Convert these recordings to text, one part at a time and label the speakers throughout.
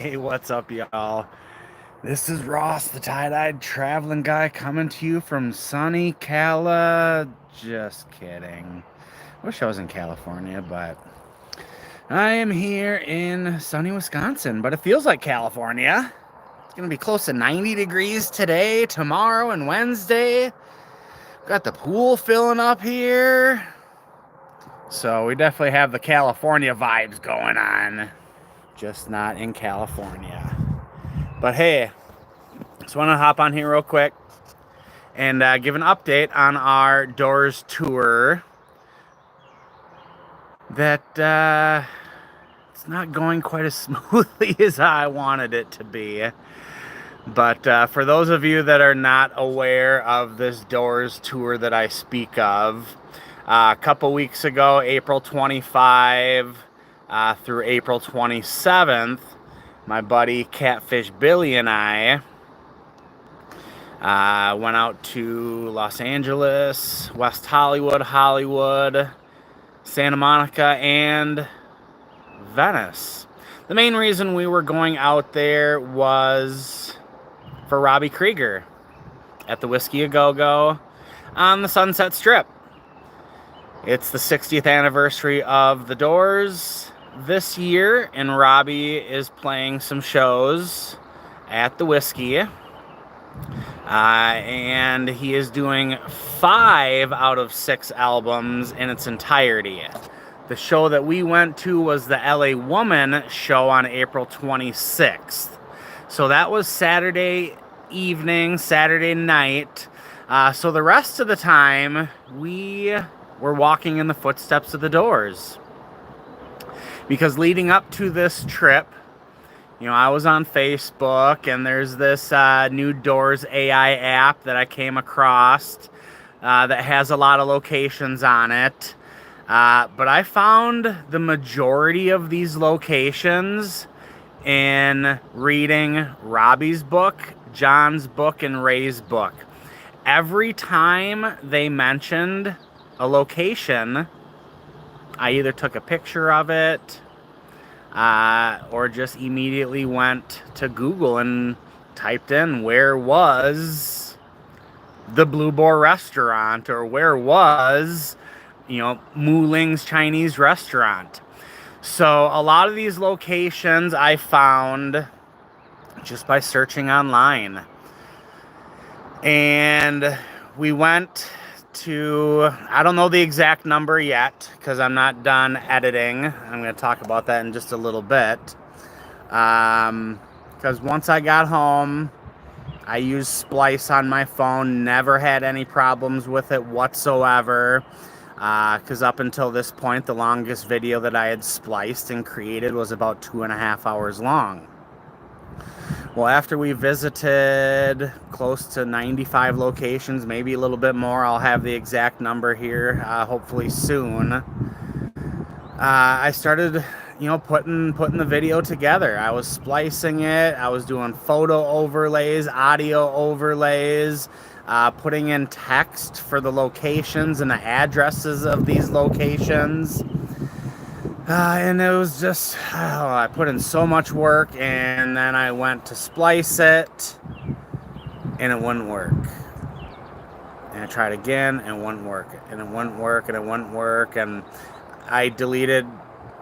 Speaker 1: Hey, what's up, y'all? This is Ross, the tie-dyed traveling guy, coming to you from sunny Cala. Just kidding. Wish I was in California, but I am here in sunny Wisconsin, but it feels like California. It's gonna be close to 90 degrees today, tomorrow, and Wednesday. Got the pool filling up here. So we definitely have the California vibes going on, just not in California. But hey, just want to hop on here real quick and give an update on our Doors tour. That it's not going quite as smoothly as I wanted it to be. But for those of you that are not aware of this Doors tour that I speak of, a couple weeks ago, April 25 through April 27th, my buddy Catfish Billy and I went out to Los Angeles, West Hollywood, Santa Monica, and Venice. The main reason we were going out there was for Robbie Krieger at the Whiskey A Go Go on the Sunset Strip. It's the 60th anniversary of the Doors this year, and Robbie is playing some shows at the Whiskey. And he is doing 5 out of 6 albums in its entirety. The show that we went to was the LA Woman show on April 26th. So that was Saturday evening, Saturday night. So the rest of the time, we were walking in the footsteps of the Doors. Because leading up to this trip, you know, I was on Facebook, and there's this new Doors AI app that I came across that has a lot of locations on it. But I found the majority of these locations in reading Robbie's book, John's book, and Ray's book. Every time they mentioned a location, I either took a picture of it, or just immediately went to Google and typed in where was the Blue Boar restaurant, or where was, Mu Ling's Chinese restaurant. So a lot of these locations I found just by searching online. And we went to, I don't know the exact number yet because I'm not done editing. I'm going to talk about that in just a little bit. Because once I got home, I used Splice on my phone, never had any problems with it whatsoever. Because up until this point, the longest video that I had spliced and created was about 2.5 hours long. Well, after we visited close to 95 locations, maybe a little bit more, I'll have the exact number here, hopefully soon. I started, putting the video together. I was splicing it. I was doing photo overlays, audio overlays, putting in text for the locations and the addresses of these locations. And it was just, I put in so much work, and then I went to splice it, and it wouldn't work. And I tried again, and it wouldn't work. And it wouldn't work, and it wouldn't work. And I deleted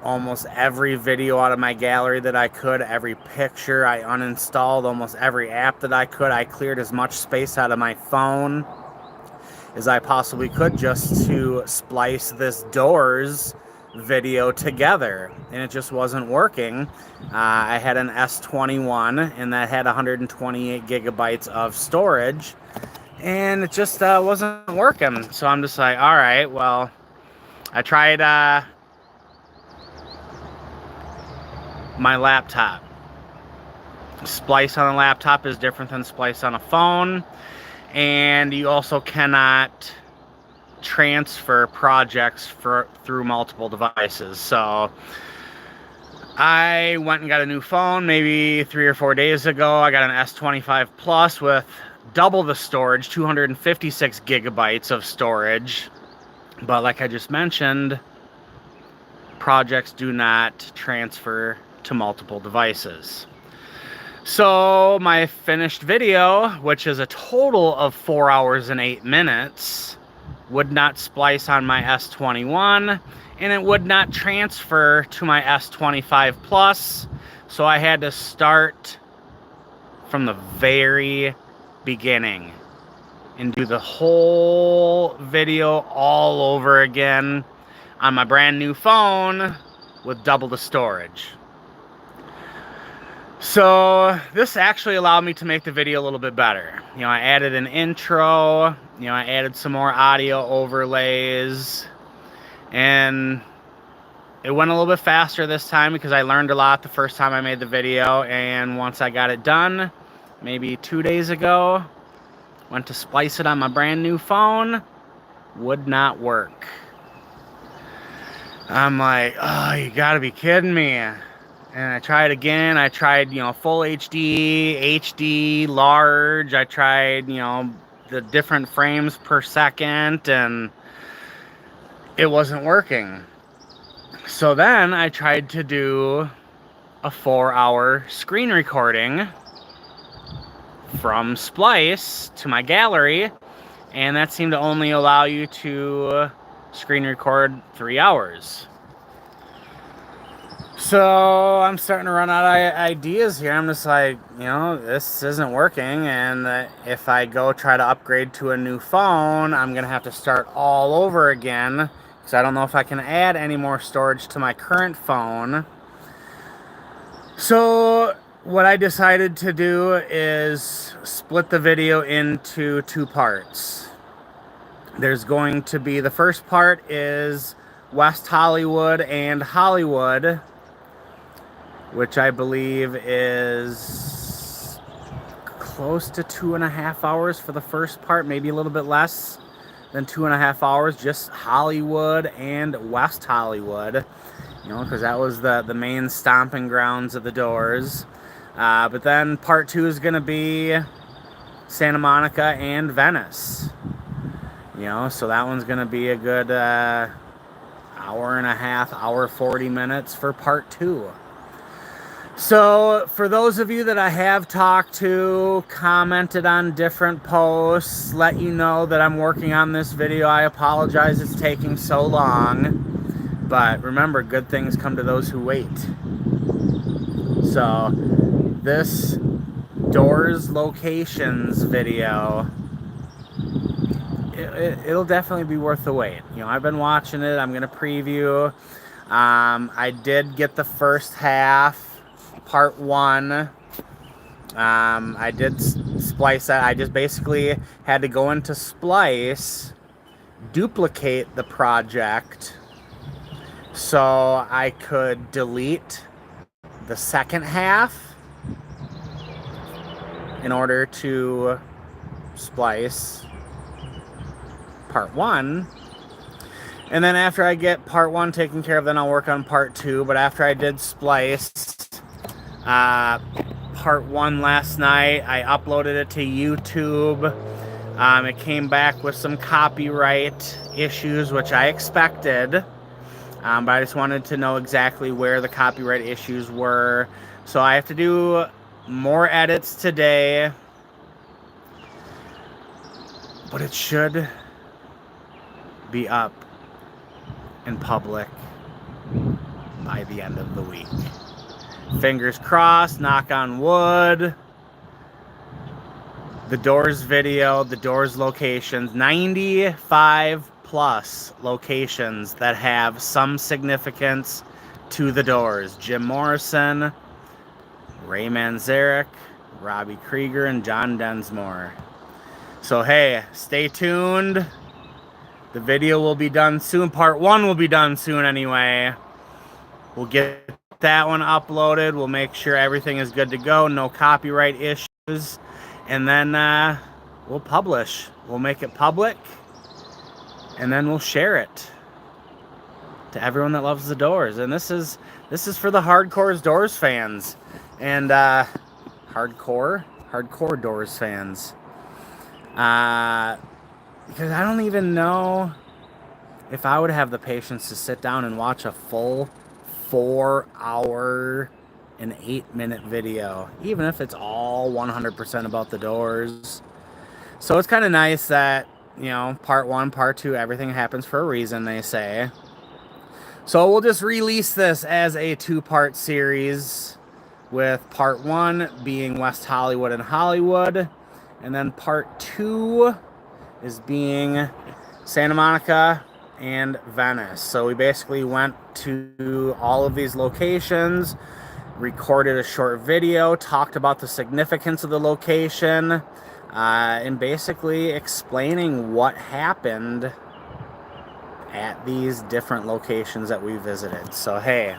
Speaker 1: almost every video out of my gallery that I could, every picture. I uninstalled almost every app that I could. I cleared as much space out of my phone as I possibly could just to splice this Doors video together, and it just wasn't working. I had an S21, and that had 128 gigabytes of storage, and it just wasn't working. So I'm just like, all right, well, I tried my laptop. Splice on a laptop is different than splice on a phone, and you also cannot transfer projects through multiple devices. So I went and got a new phone maybe 3 or 4 days ago. I got an S25 Plus with double the storage, 256 gigabytes of storage. But like I just mentioned, projects do not transfer to multiple devices. So my finished video, which is a total of 4 hours and 8 minutes, would not splice on my S21, and it would not transfer to my S25 Plus. So I had to start from the very beginning and do the whole video all over again on my brand new phone with double the storage. So this actually allowed me to make the video a little bit better. You know, I added an intro, you know, I added some more audio overlays, and it went a little bit faster this time because I learned a lot the first time I made the video. And once I got it done, maybe 2 days ago, went to splice it on my brand new phone, would not work. I'm like, oh, you gotta be kidding me. And I tried again. I tried, you know, full HD, HD, large. I tried, you know, the different frames per second, and it wasn't working. So then I tried to do a 4-hour screen recording from Splice to my gallery, and that seemed to only allow you to screen record 3 hours. So I'm starting to run out of ideas here. I'm just like, you know, this isn't working, and if I go try to upgrade to a new phone, I'm gonna have to start all over again, because I don't know if I can add any more storage to my current phone. So what I decided to do is split the video into 2 parts. There's going to be, the first part is West Hollywood and Hollywood, which I believe is close to 2.5 hours for the first part, maybe a little bit less than 2.5 hours, just Hollywood and West Hollywood, you know, because that was the main stomping grounds of the Doors. But then part 2 is going to be Santa Monica and Venice, you know, so that one's going to be a good hour and a half, hour 40 minutes for part 2. So for those of you that I have talked to, commented on different posts, let you know that I'm working on this video. I apologize it's taking so long, but remember, good things come to those who wait. So this Doors locations video, it'll definitely be worth the wait. You know, I've been watching it. I'm going to preview. I did get the first half, part 1. I did splice that. I just basically had to go into Splice, duplicate the project so I could delete the second half in order to splice part 1. And then after I get part 1 taken care of, then I'll work on part 2. But after I did splice part 1 last night, I uploaded it to YouTube. It came back with some copyright issues, which I expected, but I just wanted to know exactly where the copyright issues were. So I have to do more edits today, but it should be up in public by the end of the week. Fingers crossed, knock on wood. The Doors video, the Doors locations, 95 plus locations that have some significance to the Doors. Jim Morrison, Ray Manzarek, Robbie Krieger, and John Densmore. So hey, stay tuned. The video will be done soon. Part 1 will be done soon anyway. We'll get that one uploaded. We'll make sure everything is good to go. No copyright issues. And then we'll publish. We'll make it public. And then we'll share it to everyone that loves the Doors. And this is for the hardcore Doors fans. And hardcore Doors fans. Because I don't even know if I would have the patience to sit down and watch a full 4-hour an 8-minute video, even if it's all 100% about the doors. So it's kind of nice that, you know, part 1, part 2, everything happens for a reason, they say. So we'll just release this as a 2-part series, with part 1 being West Hollywood and Hollywood, and then part 2 is being Santa Monica and Venice. So we basically went to all of these locations, recorded a short video, talked about the significance of the location, and basically explaining what happened at these different locations that we visited. So hey,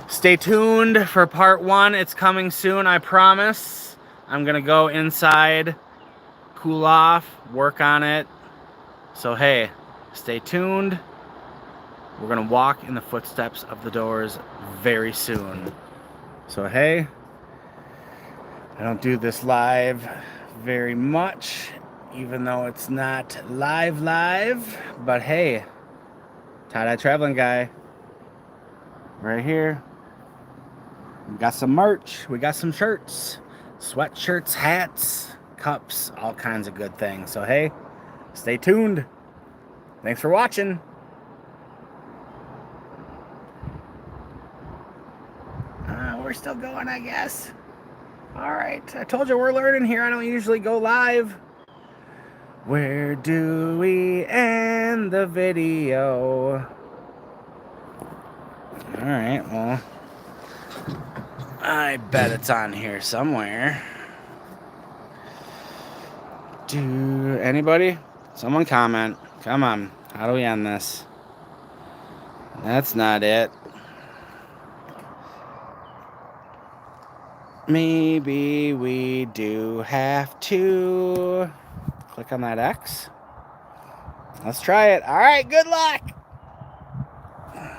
Speaker 1: stay tuned for part 1. It's coming soon, I promise. I'm gonna go inside, cool off, work on it. So hey, stay tuned. We're gonna walk in the footsteps of the doors very soon. So hey, I don't do this live very much, even though it's not live, but hey, tie-dye traveling guy, right here. We got some merch, we got some shirts, sweatshirts, hats, cups, all kinds of good things. So hey, stay tuned. Thanks for watching. We're still going, I guess. All right, I told you we're learning here. I don't usually go live. Where do we end the video? All right, well, I bet it's on here somewhere. Anybody? Someone comment. Come on. How do we end this? That's not it. Maybe we do have to click on that X. Let's try it. All right, good luck.